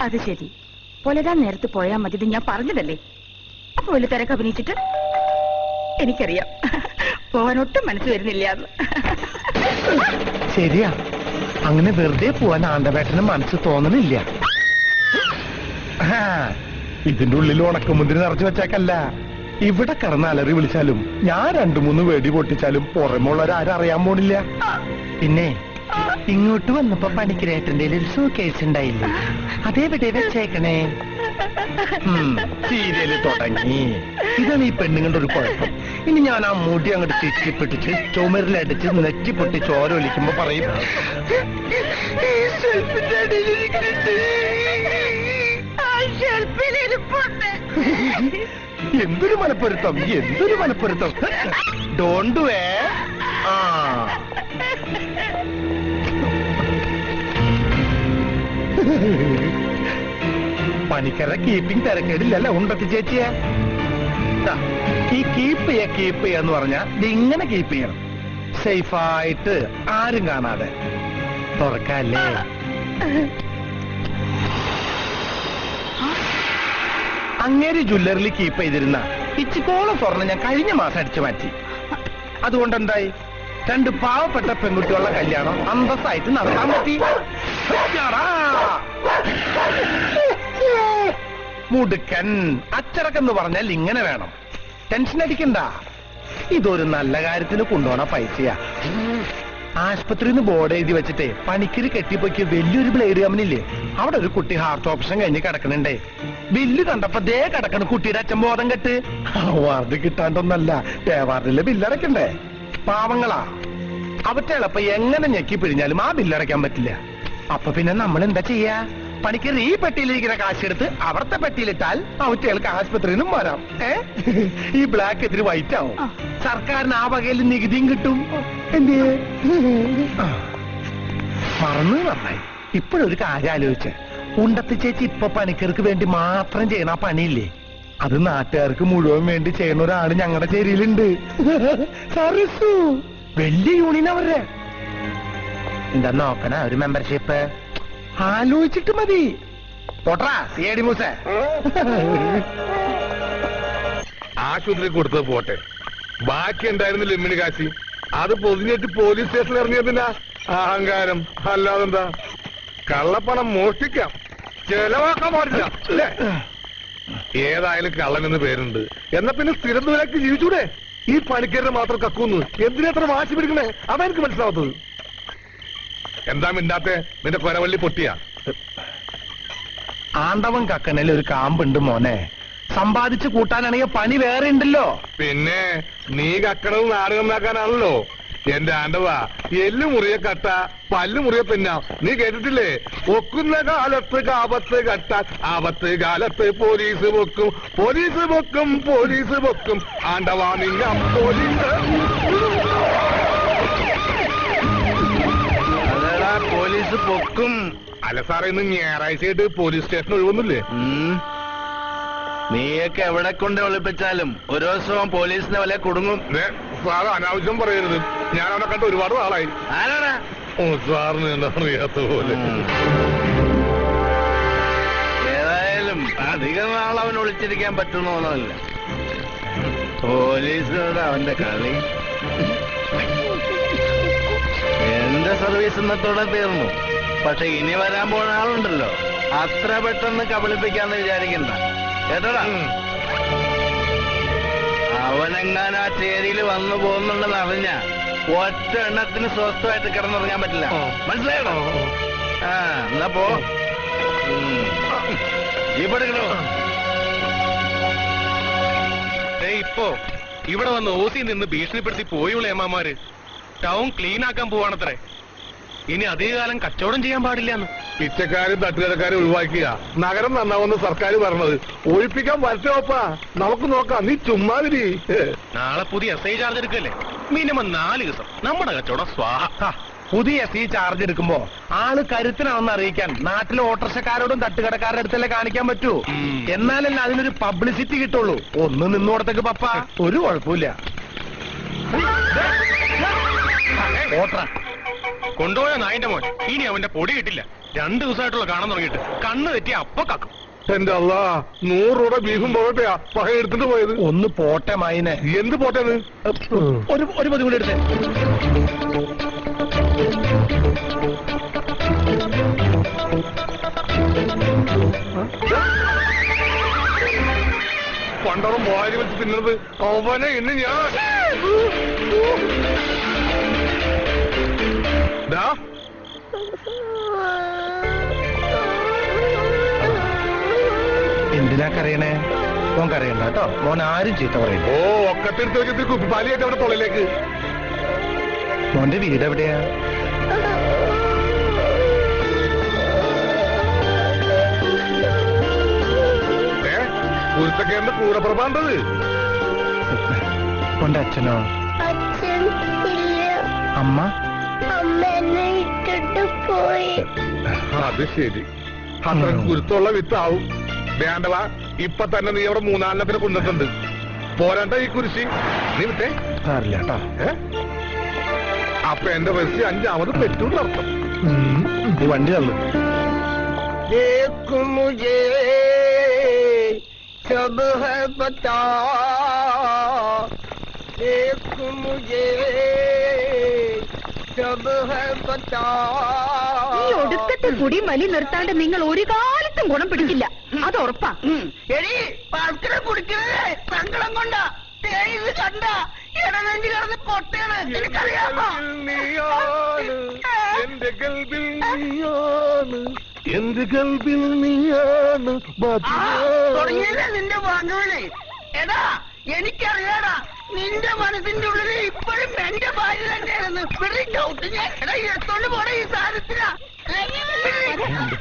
അത് ശരി, പുലരാൻ നേരത്ത് പോയാൽ മതി, ഞാൻ പറഞ്ഞതല്ലേ. അപ്പൊ വലിയ തിരക്ക് അഭിനയിച്ചിട്ട് എനിക്കറിയാം പോവാൻ ഒട്ടും മനസ്സ് വരുന്നില്ല. ശരിയാ, അങ്ങനെ വെറുതെ പോവാൻ ആണ്ടവേട്ടന് മനസ്സ് തോന്നണില്ല. ഇതിന്റെ ഉള്ളിൽ ഉണക്കമുന്തിരി നിറച്ചു വെച്ചേക്കല്ല. ഇവിടെ കിടന്ന് അലറി വിളിച്ചാലും ഞാൻ 2-3 വെടി പൊട്ടിച്ചാലും പുറമുള്ളവരാരും അറിയാൻ പോണില്ല. പിന്നെ ഇങ്ങോട്ട് വന്നപ്പോ പണിക്കരേട്ടന്റെ ഒരു സൂക്കേസ് ഉണ്ടായില്ലേ, അതേവിടെ വെച്ചേക്കണേ? സീരിയല് തുടങ്ങി. ഇതാണ് ഈ പെണ്ണുങ്ങളുടെ ഒരു കുഴപ്പം. ഇനി ഞാൻ ആ മുടി അങ്ങോട്ട് ചുറ്റിപ്പിട്ടിച്ച് ചുമരിലടിച്ച് നെറ്റി പൊട്ടി ചോര ഒലിക്കുമ്പോ പറയും, എന്തൊരു മനപ്പൊരുത്തം, എന്തൊരു മനപ്പൊരുത്തം. ഡോണ്ട് വേ. ആ പണിക്കരുടെ കീപ്പിംഗ് തിരക്കേടില്ലല്ലോ ഉണ്ടത്തി ചേച്ചിയെ. ഈ കീപ്പ് ചെയ്യാന്ന് പറഞ്ഞാൽ ഇതിങ്ങനെ കീപ്പ് ചെയ്യണം, സേഫായിട്ട്, ആരും കാണാതെ. തുറക്കല്ലേ? അങ്ങേര് ജ്വല്ലറിൽ കീപ്പ് ചെയ്തിരുന്ന ഇച്ചിക്കോളം സ്വർണ്ണം ഞാൻ കഴിഞ്ഞ മാസം അടിച്ചു മാറ്റി. അതുകൊണ്ട് എന്തായി? 2 പാവപ്പെട്ട പെൺകുട്ടികളുടെ കല്യാണം അന്തസ്സായിട്ട് നടത്താൻ പറ്റി. മുടുക്കൻ അച്ചടക്കെന്ന് പറഞ്ഞാൽ ഇങ്ങനെ വേണം. ടെൻഷൻ അടിക്കണ്ട. ഇതൊരു നല്ല കാര്യത്തിന് കൊണ്ടുപോണ പൈസയാ. ആശുപത്രിയിൽ നിന്ന് ബോർഡ് എഴുതി വെച്ചിട്ടേ പണിക്കര് കെട്ടിപ്പോയ്ക്ക് വലിയൊരു ബ്ലേഡ് കമ്പനിയില്ലേ, അവിടെ ഒരു കുട്ടി ഹാർട്ട് ഓപ്പറേഷൻ കഴിഞ്ഞ് കിടക്കണുണ്ടേ. ബില്ല് കണ്ടപ്പോ ദേ കിടക്കണം കുട്ടിയുടെ അച്ഛൻ ബോധം കെട്ട്. അവാർഡ് കിട്ടാണ്ടൊന്നല്ല, വാർഡിലെ ബില്ലടക്കണ്ടേ. പാവങ്ങളാ, അവറ്റകളപ്പ എങ്ങനെ ഞെക്കി പിഴിഞ്ഞാലും ആ ബില്ലടയ്ക്കാൻ പറ്റില്ല. അപ്പൊ പിന്നെ നമ്മൾ എന്താ ചെയ്യാ? പണിക്കർ ഈ പെട്ടിയിലിരിക്കുന്ന കാശെടുത്ത് അവിടുത്തെ പെട്ടിയിലിട്ടാൽ അവറ്റകൾക്ക് ആശുപത്രിയിൽ നിന്നും വരാം. ഈ ബ്ലാക്ക് എതിര് വൈറ്റ് ആവും. സർക്കാരിന് ആ വകയിൽ നികുതിയും കിട്ടും. എന്തേ മറന്നു നന്നായി. ഇപ്പോഴൊരു കാര്യം ആലോചിച്ച്, ഉണ്ടത്തി ചേച്ചി ഇപ്പൊ പണിക്കർക്ക് വേണ്ടി മാത്രം ചെയ്യണ പണിയില്ലേ, അത് നാട്ടുകാർക്ക് മുഴുവൻ വേണ്ടി ചെയ്യുന്ന ഒരാള് ഞങ്ങളുടെ ചേരിയിലുണ്ട്. സർവീസു വലിയ യൂണിയൻ അവരുടെ. എന്താ നോക്കണ ഒരു മെമ്പർഷിപ്പ്? ആലോചിച്ചിട്ട് മതി. പോട്ടാ സിഐഡി മൂസ. ആശുപത്രി കൊടുത്തത് പോട്ടെ, ബാക്കി ഉണ്ടായിരുന്നില്ല ലിമ്മിന് കാശി. അത് പൊതിഞ്ഞിട്ട് പോലീസ് സ്റ്റേഷനിൽ ഇറങ്ങിയതിനാ അഹങ്കാരം. അല്ലാതെന്താ? കള്ളപ്പണം മോഷ്ടിക്കാം, ചെലവാക്കാൻ പാടില്ല അല്ലേ? ഏതായാലും കള്ളനെന്ന് പേരുണ്ട്. എന്നാ പിന്നെ സ്ഥിരം ദൂരക്ക് ജീവിച്ചൂടെ? ഈ പണിക്കരുടെ മാത്രം കക്കൂന്ന് എന്തിനെത്ര വാശി പിടിക്കണേ? അതെനിക്ക് മനസ്സിലാവത്തത്. എന്താ മിണ്ടാത്തെ? നിന്റെ കൊരവള്ളി പൊട്ടിയ? ആണ്ടവൻ കക്കനയിൽ ഒരു കാമ്പുണ്ട് മോനെ. സമ്പാദിച്ചു കൂട്ടാനാണെങ്കിൽ പണി വേറെ ഉണ്ടല്ലോ. പിന്നെ നീ കക്കണത് നാടകം നാക്കാനാണല്ലോ. എന്റെ ആണ്ടവാ, എല്ലു മുറിയെ കട്ട പല്ലു മുറിയെ പിന്നാ. നീ കേട്ടിട്ടില്ലേ? ഒക്കുന്ന കാലത്ത് കാപത്ത് കട്ട, ആപത്ത് കാലത്ത് പോലീസ് പൊക്കും, പോലീസ് പൊക്കും, പോലീസ് പൊക്കും. ആണ്ടവാ നിങ്ങ പോലീസ്. അതെടാ പോലീസ് പൊക്കും. അല്ല സാറേ, ഇന്ന് ഞായറാഴ്ചയായിട്ട് പോലീസ് സ്റ്റേഷൻ ഒഴിവൊന്നുമില്ലേ? നീയൊക്കെ എവിടെ കൊണ്ട് ഒളിപ്പിച്ചാലും ഒരു ദിവസവും പോലീസിനെ വല്ല കുടുങ്ങും. സാറ് അനാവശ്യം പറയരുത്. ഞാൻ അവിടെ കണ്ട ഒരുപാട് ആളായി. ആരാടാ? സാറിന് എന്താ അറിയാത്ത പോലെ. ഏതായാലും അധികം നാൾ അവൻ ഒളിച്ചിരിക്കാൻ പറ്റുന്നൊന്നുമല്ല. പോലീസിനോട് അവന്റെ കളി. എന്റെ സർവീസ് ഇന്നത്തോടെ തീർന്നു. പക്ഷെ ഇനി വരാൻ പോണ ആളുണ്ടല്ലോ, അത്ര പെട്ടെന്ന് കബളിപ്പിക്കാന്ന് വിചാരിക്കണ്ട കേട്ടോടാ. അവനെങ്ങാൻ ആ ചേരിയിൽ വന്നു പോകുന്നുണ്ടെന്ന് അറിഞ്ഞ ഒറ്റ എണ്ണത്തിന് സ്വസ്ഥമായിട്ട് കിടന്നുറങ്ങാൻ പറ്റില്ല. മനസ്സിലായോ? എന്നാ പോ. ജീപ്പെടുക്കണോ? ഇപ്പോ ഇവിടെ വന്ന് ഓസി നിന്ന് ഭീഷണിപ്പെടുത്തി പോയുള്ള ഏമാമാര് ടൗൺ ക്ലീൻ ആക്കാൻ പോവാണത്രേ. ഇനി അധികകാലം കച്ചവടം ചെയ്യാൻ പാടില്ലെന്ന്. പിച്ചക്കാരും തട്ടുകടക്കാരും ഒഴിവാക്കുക, നഗരം നന്നാവുന്ന സർക്കാർ പറഞ്ഞത്. ഒഴിപ്പിക്കാൻ പറ്റുമപ്പാ, നമുക്ക് നോക്കാം. നീ ചുമ്മാതിരി. നാളെ പുതിയ SI ചാർജ് എടുക്കല്ലേ? മിനിമം 4 ദിവസം നമ്മുടെ കച്ചവടം സ്വാഹ. പുതിയ SI ചാർജ് എടുക്കുമ്പോ ആള് കരുത്തനാണെന്ന് അറിയിക്കാൻ നാട്ടിലെ ഓട്ടോറിക്ഷക്കാരോടും തട്ടുകടക്കാരുടെ അടുത്തല്ലേ കാണിക്കാൻ പറ്റൂ. എന്നാലല്ലേ അതിനൊരു പബ്ലിസിറ്റി കിട്ടുള്ളൂ. ഒന്ന് നിന്നോടത്തേക്ക് പപ്പ ഒരു കുഴപ്പമില്ല. ഓട്ടറ കൊണ്ടുപോയ നായിന്റെ മോൻ ഇനി അവന്റെ പൊടി കിട്ടില്ല. 2 ദിവസമായിട്ടുള്ള കാണാൻ തുടങ്ങിയിട്ട് കണ്ണ് തെറ്റി അപ്പൊ കക്കും. എന്റെ അല്ലാ, 100 രൂപ ബീഫും പോകട്ടെയാ പക എടുത്തിട്ട് പോയത്. ഒന്ന് പോട്ടെ മൈനെ. എന്ത് പോട്ടേന്ന്? ഒരു മതി കൂടി എടുത്തേ. പണ്ടറും വാരി വെച്ച് തിന്നത് അവനെ ഇന്ന് ഞാൻ എന്തിനാ കരയണേ? മോൻ കരയണ്ട കേട്ടോ. മോൻ ആരും ചീത്ത പറയില്ല. ഓ ഒക്കത്തെടുത്ത് വെച്ചിട്ട് കുപ്പിപ്പാലിയായിട്ട് അവിടെ തൊള്ളിലേക്ക്. മോന്റെ വീട് എവിടെയാ? കുരുത്തക്കേണ്ട കൂടെ പ്രഭാണ്ടത്. മോന്റെ അച്ഛനോ? അച്ഛൻ ഇല്ല. അമ്മ? അമ്മ എന്നെ ഇട്ടിട്ട് പോയി. അത് ശരി. അത്ര കുരുത്തുള്ള വിത്താവും. വേണ്ടവാ, ഇപ്പൊ തന്നെ നീ അവിടെ 3-4 കൊണ്ടിട്ടുണ്ട്. പോരാണ്ട ഈ കുരിശി നീ വിട്ടേ. സാറില്ല കേട്ടോ. അപ്പൊ എന്റെ വയസ്സിൽ 5ാമത് പെറ്റൂന്ന് അർത്ഥം. നീ വണ്ടി തള്ളു. सब है बता, देख मुझे सब है बता. ഈ ഒടുക്കത്തെ കുടി വലി നിർത്താണ്ട് നിങ്ങൾ ഒരു കാലത്തും ഗുണം പിടിക്കില്ല, അത് ഉറപ്പാ. എടി പഴക്കനെ കുടിക്കണേ സങ്കടം കൊണ്ട ഇത് കണ്ട ഇടനെഞ്ചി കിടന്ന് പൊട്ടയാണ്. എനിക്കറിയാമോ? എന്റെ ഗൽബിൽ നീയാണ്, എന്റെ ഗൽബിൽ നീയാണ്. തുടങ്ങിയല്ലേ നിന്റെ വാങ്ങുവിനെ? എടാ എനിക്കറിയാടാ നിന്റെ മനസ്സിന്റെ ഉള്ളിൽ ഇപ്പോഴും എന്റെ ഭാര്യ തന്നെയാണെന്ന്. ഡൗട്ട് ഞാൻ എടാ എടുത്തോണ്ട് പോണ ഈ സാധനത്തിനാ.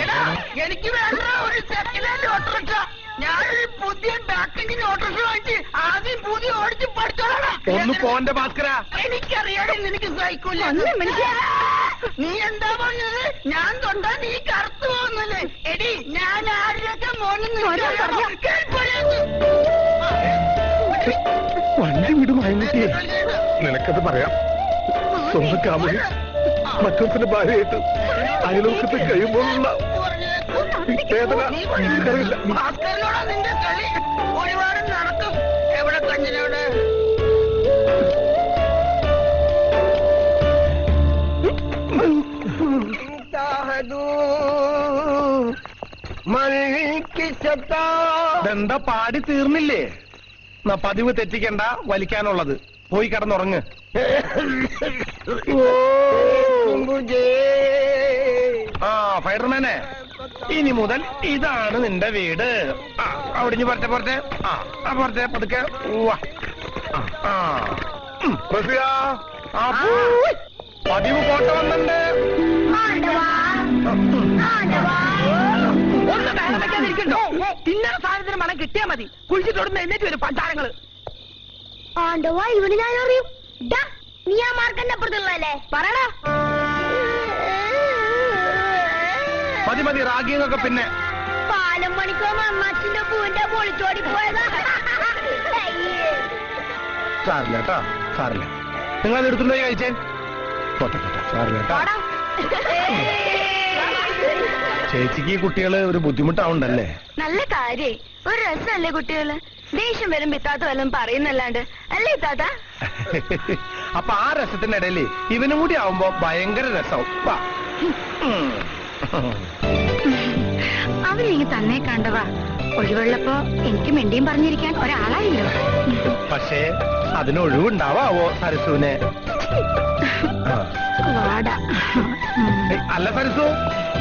എടാ എനിക്ക് വേണ്ട ഒരു സെക്കൻഡ് ഹാൻഡ് ഓട്ടോറിക്ഷ. ഞാനൊരു പുതിയ ബാക്കിങ്ങിന് ഓട്ടോറിക്ഷ വാങ്ങിച്ച് ആദ്യം പുതിയ ഓടിച്ച് പഠിച്ചോളാം. ഒന്ന് പോന്റെ ഭാസ്കര. എനിക്കറിയാതെ നിനക്ക് സഹിക്കൂല. നീ എന്താ പറഞ്ഞത്? ഞാൻ തൊണ്ടാ നീ കറുത്തു പോകുന്നല്ലേ? എടി ഞാൻ ആരുടെയൊക്കെ മോനെന്ന് വണ്ടി വിടുമായിട്ടിയേ. നിനക്കത് പറയാം. സ്വന്തം കാമുകി മറ്റൊരുത്തിന്റെ ഭാര്യയായിട്ട് അയലോക്കത്ത് കഴിയുമ്പോഴുള്ള വേദന എനിക്കറിയില്ല. ഭാസ്കരനോടാ നിന്റെ കളി. ഒരുപാട് നടക്കും. എവിടെ കഞ്ഞിനോട്? ഇതെന്താ പാടി തീർന്നില്ലേ? പതിവ് തെറ്റിക്കണ്ട, വലിക്കാനുള്ളത്. പോയി കിടന്നുറങ്ങ്. ആ ഫൈഡർമാനെ, ഇനി മുതൽ ഇതാണ് നിന്റെ വീട്. അവിടെ പുറത്തെ പുറത്തെ പുറത്തെ പതുക്കെ. പതിവ് കോട്ട വന്നിട്ടുണ്ട്. ഒന്ന് വേണ്ടോ? തിന്നണ സാധനത്തിന് മണം കിട്ടിയാ മതി. കുഴിച്ചിട്ടോടുന്ന എന്നിട്ട് വരും പണ്ടാരങ്ങള്. ആണ്ടവാ, ഇവന് ഞാൻ അറിയും. നീ ആ മാർക്കന്റെ അപ്പുറത്തുള്ളല്ലേ? പറയടാ. മതി മതി, റാഗിങ്ങൊക്കെ പിന്നെ. പാലം മണിക്കോ അമ്മാച്ചിന്റെ പൂവിന്റെ പൊളിച്ചോടി പോയതാ. സാറില്ല കേട്ടോ, സാറില്ല. നിങ്ങൾ അത് എടുത്തുണ്ടോ കഴിച്ചേ? പോട്ടെ പോട്ടെ, സാറില്ല കേട്ടോ. ചേച്ചിക്ക് ഈ കുട്ടികള് ഒരു ബുദ്ധിമുട്ടാവുണ്ടല്ലേ? നല്ല കാര്യേ. ഒരു രസമല്ലേ കുട്ടികള്? ദേഷ്യം വരും ഇത്താത്ത വല്ലതും പറയുന്നല്ലാണ്ട് അല്ലേ ഇത്താത്ത? അപ്പൊ ആ രസത്തിന്റെ ഇടയില് ഇവനും കൂടി ആവുമ്പോ ഭയങ്കര രസവും. അവരിങ്ങ് തന്നെ കണ്ടവാ. ഒഴിവുള്ളപ്പോ എനിക്ക് മിണ്ടിയും പറഞ്ഞിരിക്കാൻ ഒരാളായില്ലോ. പക്ഷേ അതിന് ഒഴിവുണ്ടാവോ സരസുവിനെ? വാടാ. അല്ല സരസു,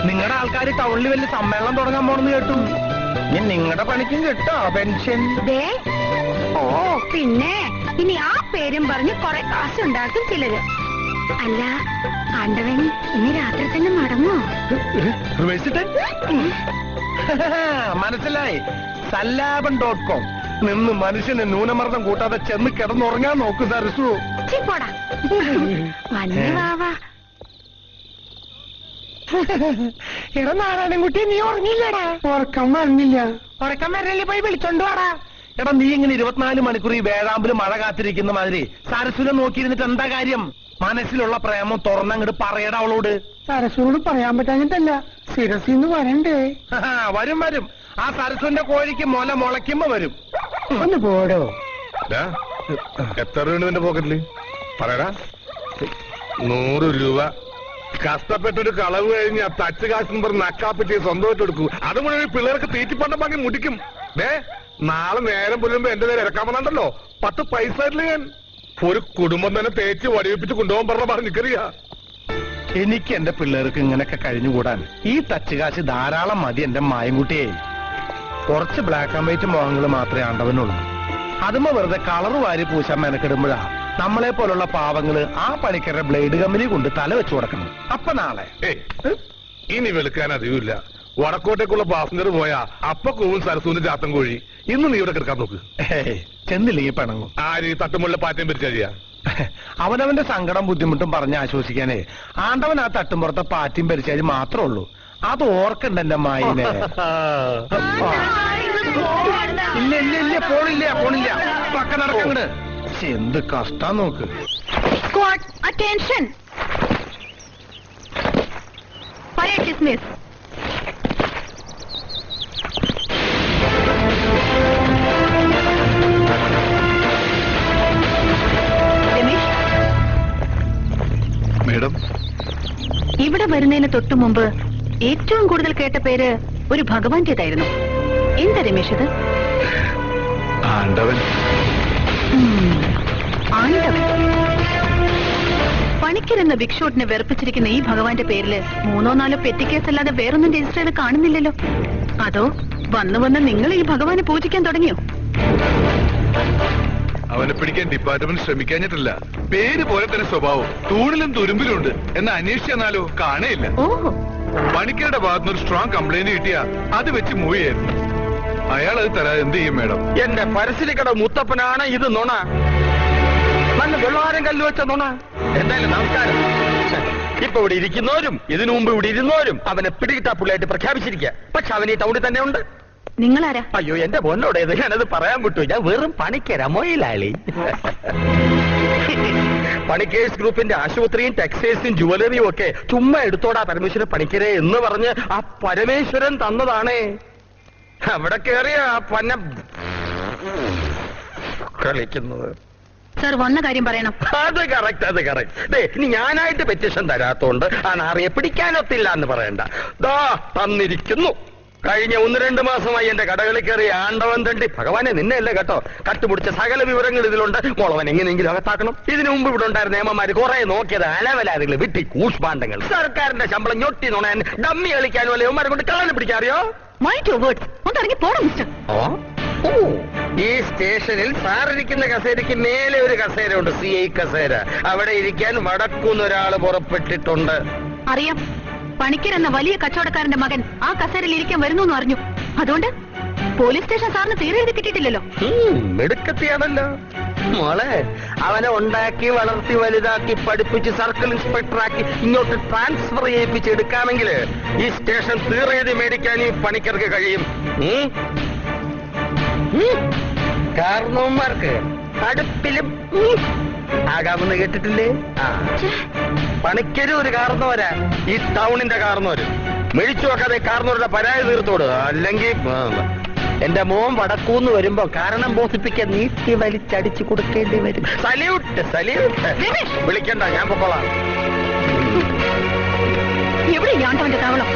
നിങ്ങളുടെ ആൾക്കാർ ടൗണിൽ വലിയ സമ്മേളനം തുടങ്ങാൻ പോണെന്ന് കേട്ടു. ഇനി നിങ്ങളുടെ പണിക്കും കിട്ടോ പെൻഷൻ? ഓ പിന്നെ ഇനി ആ പേരും പറഞ്ഞ് കുറെ കാശുണ്ടാക്കും ചിലര്. അല്ല, ആണ്ടവൻ ഇനി രാത്രി തന്നെ മടങ്ങോ? മനസ്സിലായി. സല്ലാപൻ.com നിന്ന് മനുഷ്യന് ന്യൂനമർദ്ദം കൂട്ടാതെ ചെന്ന് കിടന്നുറങ്ങാൻ നോക്കൂ സരസു. പോടാ വന്നേ വാവാ. എടാ നാരായണൻകുട്ടി, നീ ഉറങ്ങില്ലടാ? ഉറക്കം വരണില്ല. ഉറക്കം വരണില്ലേ? പോയി വിളിച്ചോണ്ട് വാടാ. എടാ നീ ഇങ്ങനെ 24 മണിക്കൂർ ഈ വേഴാമ്പില് മഴ കാത്തിരിക്കുന്ന മാതിരി സരസുനെ നോക്കിയിരുന്നിട്ട് എന്താ കാര്യം? മനസ്സിലുള്ള പ്രേമം തുറന്നങ്ങോട്ട് പറയടാ അവളോട്. സരസ്വനോട് പറയാൻ പറ്റാഞ്ഞിട്ടല്ല, ശിരസിന്ന് വരണ്ടേ. വരും വരും. ആ സരസ്വന്റെ കോഴിക്ക് മുല മുളയ്ക്കുമ്പോ വരും. ഒന്ന് പോടോ. ദാ, എത്ര രൂപ നിന്റെ പോക്കറ്റില് പറയടാ. 100 രൂപ കഷ്ടപ്പെട്ടൊരു കളവ് കഴിഞ്ഞ് ആ തച്ച് കാശും പറഞ്ഞ് നക്കാപ്പിച്ച് സ്വന്തമായിട്ട് എടുക്കൂ. അത് മുഴുവൻ പിള്ളേർക്ക് തീറ്റിപ്പണ്ടം വാങ്ങി മുടിക്കും. നാളെ നേരം പുല്ലുമ്പോ എന്റെ നേരെ ഇറക്കാൻ വന്നോ 10 പൈസ ഇല്ല. ഞാൻ ഒരു കുടുംബം തന്നെ തേച്ച് വടിവെപ്പിച്ച് കൊണ്ടുപോകാൻ പറഞ്ഞിക്കറിയാ. എനിക്ക് എന്റെ പിള്ളേർക്ക് ഇങ്ങനെയൊക്കെ കഴിഞ്ഞുകൂടാൻ ഈ തച്ചുകാശ് ധാരാളം മതി. എന്റെ മായൻകുട്ടിയെ കുറച്ച് ബ്ലാക്ക് ആൻഡ് വൈറ്റ് മോഹങ്ങൾ മാത്രമേ ആണ്ടവനുള്ളൂ. അതുമ്പോ വെറുതെ കളറ് വാരി പൂശാൻ മെനക്കെടുമ്പോഴാ നമ്മളെ പോലുള്ള പാവങ്ങള് ആ പണിക്കരുടെ ബ്ലേഡ് കമ്പനി കൊണ്ട് തല വെച്ചു കൊടുക്കണം. അപ്പൊ നാളെ ഇനി വെളുക്കാൻ അധികമില്ല. വടക്കോട്ടേക്കുള്ള പാസഞ്ചർ പോയാ അപ്പൊ കൂവും സരസൂന്ന് ചാത്തൻ കോഴി. ഇന്ന് നീ ഇവിടെ കിടക്കാൻ നോക്ക്. ചെന്നില്ലെങ്കിൽ പിണങ്ങും. ആര് തട്ടുമുള്ള പാറ്റയും പിരിച്ചറിയാ. അവനവന്റെ സങ്കടം ബുദ്ധിമുട്ടും പറഞ്ഞ് ആശ്വസിക്കാനേ ആണ്ടവൻ ആ തട്ടുമ്പുറത്തെ പാറ്റിയും പരിച്ചാൽ മാത്രമേ ഉള്ളൂ. അത് ഓർക്കണ്ട എന്റെ മായിനെ. ഇല്ല ഇല്ല ഇല്ല, പോണില്ല പോണില്ല. പക്ക നടക്കങ്ങട്. എന്ത് കഷ്ടാ നോക്ക്. Squad attention. Fire dismiss. Madam, ഇവിടെ വരുന്നതിന് തൊട്ടു മുമ്പ് ഏറ്റവും കൂടുതൽ കേട്ട പേര് ഒരു ഭഗവാന്റേതായിരുന്നു. എന്താ രമേശ് ഇത്? ആണ്ടവൻ. ആണ്ടവൻ. പണിക്കരെന്ന ബിഗ് ഷോട്ടിനെ വെറുപ്പിച്ചിരിക്കുന്ന ഈ ഭഗവാന്റെ പേരില് 3 or 4 പെറ്റി കേസ് അല്ലാതെ വേറൊന്നും രജിസ്റ്റർ ചെയ്ത് കാണുന്നില്ലല്ലോ. അതോ വന്ന് വന്ന് നിങ്ങൾ ഈ ഭഗവാനെ പൂജിക്കാൻ തുടങ്ങിയോ? അവനെ പിടിക്കാൻ ഡിപ്പാർട്ട്മെന്റ് ശ്രമിക്കാഞ്ഞിട്ടില്ല. പേര് പോലെ തന്നെ സ്വഭാവം. തൂണിലും തുരുമ്പിലും ഉണ്ട്. എന്ന് അന്വേഷിച്ചെന്നാലോ കാണേയില്ല. ഓഹോ. പണിക്കരുടെ ഭാഗത്തുനിന്ന് ഒരു സ്ട്രോങ് കംപ്ലൈന്റ് കിട്ടിയാ അത് വെച്ച് മൂവ് ചെയ്യായിരുന്നു. അയാൾ അത് തരാതെ എന്ത് ചെയ്യും മേഡം? എന്റെ പരസ്യക്കട മുത്തപ്പനാണ് ഇത് നുണ. നല്ല വെള്ളാരം കല്ല് വെച്ച നുണ. എന്തായാലും നമസ്കാരം. ഇപ്പൊ ഇവിടെ ഇരിക്കുന്നവരും ഇതിനു മുമ്പ് ഇവിടെ ഇരുന്നവരും അവനെ പിടികിട്ടാ പുള്ളിയായിട്ട് പ്രഖ്യാപിച്ചിരിക്കുക. പക്ഷെ അവൻ ഈ ടൗണിൽ തന്നെ ഉണ്ട്. നിങ്ങളാരാ? അയ്യോ എന്റെ പൊന്നോടെ ഞാനത് പറയാൻ വിട്ടു. ഞാൻ വെറും പണിക്കര മൊയിലാളി. പണിക്കേഴ്സ് ഗ്രൂപ്പിന്റെ ആശുപത്രിയും ടെക്സ്റ്റൈൽസും ജുവലറിയും ഒക്കെ ചുമ്മാ എടുത്തോടാ പരമേശ്വരൻ പണിക്കരെ എന്ന് പറഞ്ഞ് ആ പരമേശ്വരൻ തന്നതാണേ. അവിടെ കേറിയ ആ പന്ന കളിക്കുന്നത്. സർ വന്ന കാര്യം പറയണം. അത് കറക്റ്റ്, അത് കറക്റ്റ്. ഇനി ഞാനായിട്ട് പെറ്റീഷൻ തരാത്തോണ്ട് ആ നാറിയെ പിടിക്കാനൊത്തില്ല എന്ന് പറയണ്ട. ദാ തന്നിരിക്കുന്നു. കഴിഞ്ഞ 1-2 മാസമായി എന്റെ കടകളിൽ കയറി ആണ്ടവൻ തണ്ടി. ഭഗവാനെ നിന്നെയല്ലേ കേട്ടോ, കട്ടുപിടിച്ച സകല വിവരങ്ങൾ ഇതിലുണ്ട്. മോളവൻ എങ്ങനെയെങ്കിലും അകത്താക്കണം. ഇതിനു മുമ്പ് ഇവിടെ ഉണ്ടായിരുന്ന നിയമന്മാര് കുറെ നോക്കിയത് അലവലാദികൾ വിട്ടി കൂഷ്പാണ്ഡങ്ങൾ. സർക്കാരിന്റെ ശമ്പളം ഞൊട്ടി നുണയാൻ ഡമ്മി കളിക്കാനും അല്ലെ ഇവന്മാരെ കൊണ്ട് കള്ളനെ പിടിക്കാറിയോ? Mind your words. ഒന്ന് ഇറങ്ങി പോണം മിസ്റ്റർ. ഈ സ്റ്റേഷനിൽ സാറിരിക്കുന്ന കസേരയ്ക്ക് മേലെ ഒരു കസേരയുണ്ട്, CI കസേര. അവിടെ ഇരിക്കാൻ വടക്കുന്നൊരാള് പുറപ്പെട്ടിട്ടുണ്ട്. അറിയാം. പണിക്കരെന്ന വലിയ കച്ചവടക്കാരന്റെ മകൻ ആ കസേരയിൽ ഇരിക്കാൻ വരുന്നു എന്ന് അറിഞ്ഞു. അതുകൊണ്ട് പോലീസ് സ്റ്റേഷൻ സാറിന് തീരെ എഴുതി കിട്ടിയിട്ടില്ലല്ലോ. മെടുക്കത്തിയാണല്ലോ മോളെ. അവനെ ഉണ്ടാക്കി വളർത്തി വലുതാക്കി പഠിപ്പിച്ച് സർക്കിൾ ഇൻസ്പെക്ടറാക്കി ഇങ്ങോട്ട് ട്രാൻസ്ഫർ ചെയ്യിപ്പിച്ചെടുക്കാമെങ്കിൽ ഈ സ്റ്റേഷൻ തീരെഴുതി മേടിക്കാൻ ഈ പണിക്കർക്ക് കഴിയും. കാരണവന്മാർക്ക് അടുപ്പിലും ആകാമെന്ന് കേട്ടിട്ടില്ലേ? പണിക്കരും ഒരു കാരണവരാ, ഈ ടൗണിന്റെ കാരണവര്. മെഴിച്ചു വെക്കാതെ കാരണവരുടെ പരാതി തീർത്തോട്. അല്ലെങ്കിൽ എന്റെ മോൻ വടക്കൂന്ന് വരുമ്പോ കാരണം ബോധിപ്പിക്കാൻ നീട്ടി വലിച്ചടിച്ചു കൊടുക്കേണ്ടി വരും. Salute salute. വിളിക്കണ്ട, ഞാൻ പൊക്കോളാം. എവിടെ ആണ്ടവന്റെ താവളം?